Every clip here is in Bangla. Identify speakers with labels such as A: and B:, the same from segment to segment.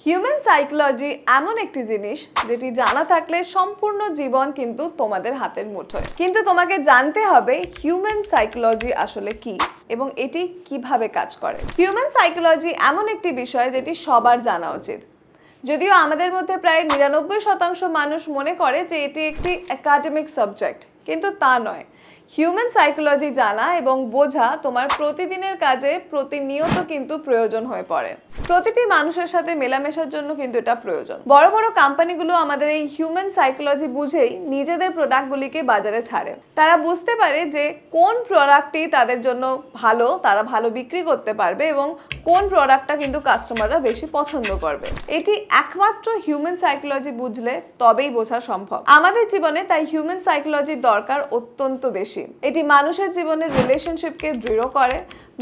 A: হিউম্যান সাইকোলজি এমন একটি জিনিস যেটি জানা থাকলে সম্পূর্ণ জীবন কিন্তু তোমাদের হাতের মুঠোয়। কিন্তু তোমাকে জানতে হবে হিউম্যান সাইকোলজি আসলে কি এবং এটি কিভাবে কাজ করে। হিউম্যান সাইকোলজি এমন একটি বিষয় যেটি সবার জানা উচিত। যদিও আমাদের মধ্যে প্রায় 99% মানুষ মনে করে যে এটি একটি একাডেমিক সাবজেক্ট, কিন্তু তা নয়। হিউম্যান সাইকোলজি জানা এবং বোঝা তোমার প্রতিদিনের কাজে প্রতিনিয়ত কিন্তু প্রয়োজন হয়ে পড়ে। প্রতিটি মানুষের সাথে মেলামেশার জন্য কিন্তু এটা প্রয়োজন। বড় বড় কোম্পানিগুলো আমাদের এই হিউম্যান সাইকোলজি বুঝেই নিজেদের প্রোডাক্টগুলিকে বাজারে ছাড়ে। তারা বুঝতে পারে যে কোন প্রোডাক্টটি তাদের জন্য ভালো, তারা ভালো বিক্রি করতে পারবে এবং কোন প্রোডাক্টটা কিন্তু কাস্টমাররা বেশি পছন্দ করবে। এটি একমাত্র হিউম্যান সাইকোলজি বুঝলে তবেই বোঝা সম্ভব। আমাদের জীবনে তাই হিউম্যান সাইকোলজির দরকার অত্যন্ত বেশি। এটি মানুষের জীবনের রিলেশনশিপকে দৃঢ় করে,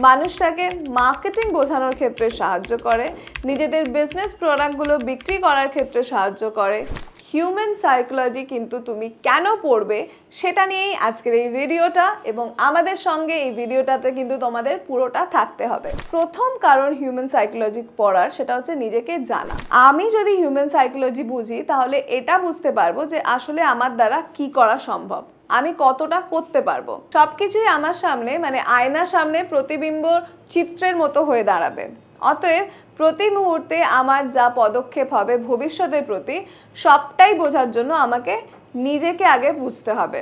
A: মানুষটাকে মার্কেটিং বোঝানোর ক্ষেত্রে সাহায্য করে, নিজেদের বিজনেস প্রোডাক্টগুলো বিক্রি করার ক্ষেত্রে সাহায্য করে। হিউম্যান সাইকোলজি কিন্তু তুমি কেন পড়বে সেটা নিয়েই আজকের এই ভিডিওটা, এবং আমাদের সঙ্গে এই ভিডিওটাতে কিন্তু তোমাদের পুরোটা থাকতে হবে। প্রথম কারণ হিউম্যান সাইকোলজি পড়ার সেটা হচ্ছে নিজেকে জানা। আমি যদি হিউম্যান সাইকোলজি বুঝি তাহলে এটা বুঝতে পারবো যে আসলে আমার দ্বারা কি করা সম্ভব, আমি কতটা করতে পারবো। সবকিছুই আমার সামনে মানে আয়নার সামনে প্রতিবিম্ব চিত্রের মতো হয়ে দাঁড়াবে। অতএব প্রতি মুহূর্তে আমার যা পদক্ষেপ হবে ভবিষ্যতের প্রতি সবটাই বোঝার জন্য আমাকে নিজেকে আগে বুঝতে হবে।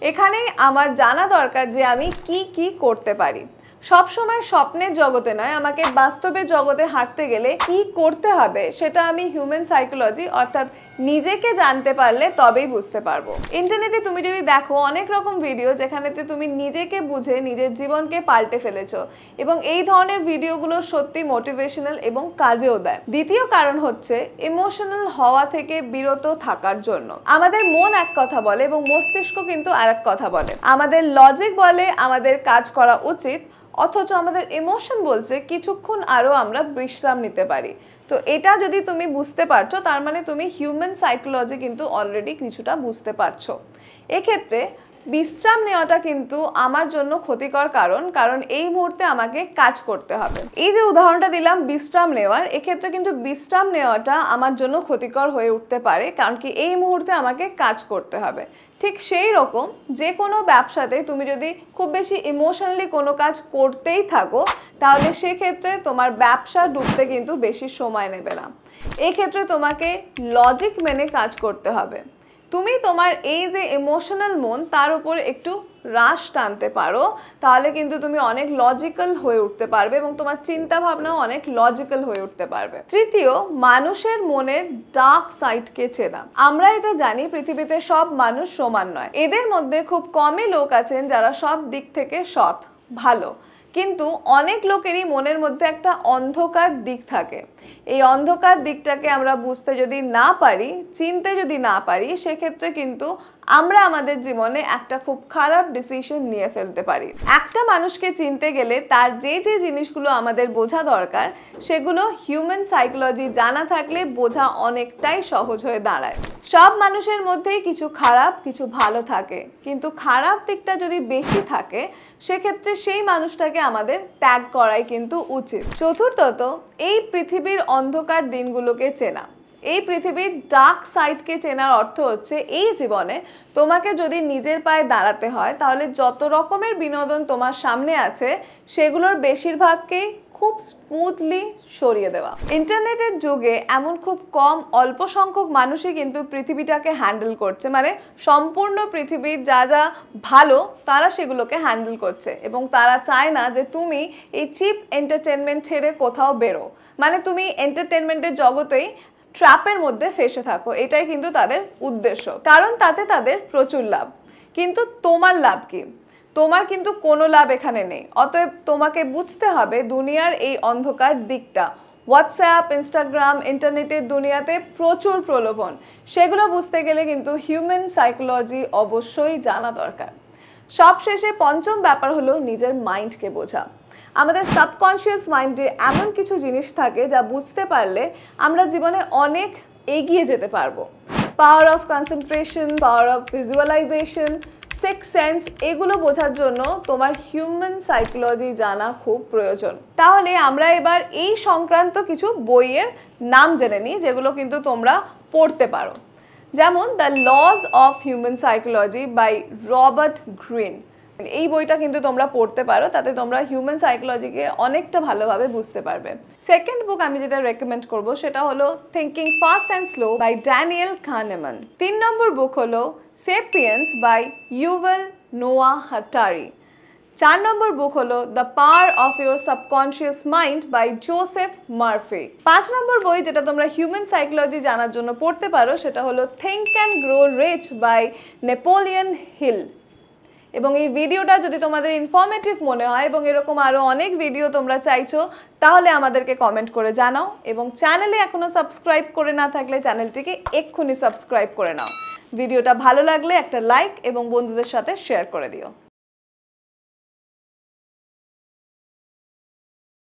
A: এখানেই আমার জানা দরকার যে আমি কি কি করতে পারি। সবসময় স্বপ্নের জগতে নয়, আমাকে বাস্তবের জগতে হাঁটতে গেলে কি করতে হবে সেটা আমি হিউম্যান সাইকোলজি অর্থাৎ নিজেকে জানতে পারলে তবেই বুঝতে পারবো। ইন্টারনেটে তুমি যদি দেখো অনেক রকম ভিডিও যেখানেতে তুমি নিজেকে বুঝে নিজের জীবনকে পাল্টে ফেলেছো, এবং এই ধরনের ভিডিওগুলো সত্যি মোটিভেশনাল এবং কাজেও দেয়। দ্বিতীয় কারণ হচ্ছে ইমোশনাল হওয়া থেকে বিরত থাকার জন্য। আমাদের মন এক কথা বলে এবং মস্তিষ্ক কিন্তু আর এক কথা বলে। আমাদের লজিক বলে আমাদের কাজ করা উচিত, অথচ আমাদের ইমোশন বলছে কিছুক্ষণ আরও আমরা বিশ্রাম নিতে পারি। তো এটা যদি তুমি বুঝতে পারছো তার মানে তুমি হিউম্যান সাইকোলজি কিন্তু অলরেডি কিছুটা বুঝতে পারছো। এক্ষেত্রে বিশ্রাম নেওয়াটা কিন্তু আমার জন্য ক্ষতিকর, কারণ এই মুহূর্তে আমাকে কাজ করতে হবে। এই যে উদাহরণটা দিলাম বিশ্রাম নেওয়ার, এক্ষেত্রে কিন্তু বিশ্রাম নেওয়াটা আমার জন্য ক্ষতিকর হয়ে উঠতে পারে, কারণ কি এই মুহূর্তে আমাকে কাজ করতে হবে। ঠিক সেই রকম যে কোনো ব্যবসাতে তুমি যদি খুব বেশি ইমোশনালি কোনো কাজ করতেই থাকো তাহলে সেক্ষেত্রে তোমার ব্যবসা ডুবতে কিন্তু বেশি সময় নেবে না। এক্ষেত্রে তোমাকে লজিক মেনে কাজ করতে হবে। তুমি তোমার এই যে ইমোশনাল মন তার উপর একটু হ্রাস টানতে পারো, তাহলে কিন্তু তুমি অনেক লজিক্যাল হয়ে উঠতে পারবে এবং তোমার চিন্তা ভাবনাও অনেক লজিক্যাল হয়ে উঠতে পারবে। তৃতীয়, মানুষের মনের ডার্ক সাইডকে চেনা। আমরা এটা জানি পৃথিবীতে সব মানুষ সমান নয়। এদের মধ্যে খুব কমই লোক আছেন যারা সব দিক থেকে সৎ, ভালো, কিন্তু অনেক লোকেরই মনের মধ্যে একটা অন্ধকার দিক থাকে। এই অন্ধকার দিকটাকে আমরা বুঝতে যদি না পারি, চিনতে যদি না পারি, সেক্ষেত্রে কিন্তু আমরা আমাদের জীবনে একটা খুব খারাপ ডিসিশন নিয়ে ফেলতে পারি। একটা মানুষকে চিনতে গেলে তার যে যে জিনিসগুলো আমাদের বোঝা দরকার সেগুলো হিউম্যান সাইকোলজি জানা থাকলে বোঝা অনেকটাই সহজ হয়ে দাঁড়ায়। সব মানুষের মধ্যেই কিছু খারাপ কিছু ভালো থাকে, কিন্তু খারাপ দিকটা যদি বেশি থাকে সেক্ষেত্রে সেই মানুষটাকে আমাদের ত্যাগ করাই কিন্তু উচিত। চতুর্থত, এই পৃথিবীর অন্ধকার দিনগুলোকে চেনা। এই পৃথিবীর ডার্ক সাইডকে চেনার অর্থ হচ্ছে এই জীবনে তোমাকে যদি নিজের পায়ে দাঁড়াতে হয় তাহলে যত রকমের বিনোদন তোমার সামনে আছে সেগুলোর বেশিরভাগকেই খুব স্মুথলি সরিয়ে দেওয়া। ইন্টারনেটের যুগে এমন খুব অল্প সংখ্যক মানুষই কিন্তু পৃথিবীটাকে হ্যান্ডেল করছে, মানে সম্পূর্ণ পৃথিবীর যা যা ভালো তারা সেগুলোকে হ্যান্ডেল করছে, এবং তারা চায় না যে তুমি এই চিপ এন্টারটেনমেন্ট ছেড়ে কোথাও বেরো, মানে তুমি এন্টারটেনমেন্টের জগতেই ট্র্যাপের মধ্যে ফেসে থাকো। এটাই কিন্তু তাদের উদ্দেশ্য, কারণ তাতে তাদের প্রচুর লাভ। কিন্তু তোমার লাভ কি? তোমার কিন্তু কোনো লাভ এখানে নেই। অতএব তোমাকে বুঝতে হবে দুনিয়ার এই অন্ধকার দিকটা। হোয়াটসঅ্যাপ, ইনস্টাগ্রাম, ইন্টারনেটের দুনিয়াতে প্রচুর প্রলোভন, সেগুলো বুঝতে গেলে কিন্তু হিউম্যান সাইকোলজি অবশ্যই জানা দরকার। সবশেষে পঞ্চম ব্যাপার হলো নিজের মাইন্ডকে বোঝা। আমাদের সাবকনশিয়াস মাইন্ডে এমন কিছু জিনিস থাকে যা বুঝতে পারলে আমরা জীবনে অনেক এগিয়ে যেতে পারবো। Power of concentration, power of visualization, six sense, এগুলো বোঝার জন্য তোমার হিউম্যান সাইকোলজি জানা খুব প্রয়োজন। তাহলে আমরা এবার এই সংক্রান্ত কিছু বইয়ের নাম জেনে নিই যেগুলো কিন্তু তোমরা পড়তে পারো। যেমন the laws of human psychology by Robert Greene, এই বইটা কিন্তু তোমরা পড়তে পারো, তাতে তোমরা হিউম্যান সাইকোলজিকে অনেকটা ভালোভাবে বুঝতে পারবে। সেকেন্ড বুক আমি যেটা রেকমেন্ড করব সেটা হলো thinking fast and slow by Daniel Kahneman. 3 নম্বর বুক হলো সেপিয়েন্স বাই ইউভাল নোয়া হারারি। 4 নম্বর বুক হলো the power of your subconscious mind by Joseph Murphy. 5 number বই যেটা তোমরা হিউম্যান সাইকোলজি জানার জন্য পড়তে পারো সেটা হলো think and grow rich by Napoleon Hill. এবং এই ভিডিওটা যদি তোমাদের ইনফরমেটিভ মনে হয় এবং এরকম আরও অনেক ভিডিও তোমরা চাইছো তাহলে আমাদেরকে কমেন্ট করে জানাও, এবং চ্যানেলে এখনও সাবস্ক্রাইব করে না থাকলে চ্যানেলটিকে এক্ষুনি সাবস্ক্রাইব করে নাও। ভিডিওটা ভালো লাগলে একটা লাইক এবং বন্ধুদের সাথে শেয়ার করে দিও।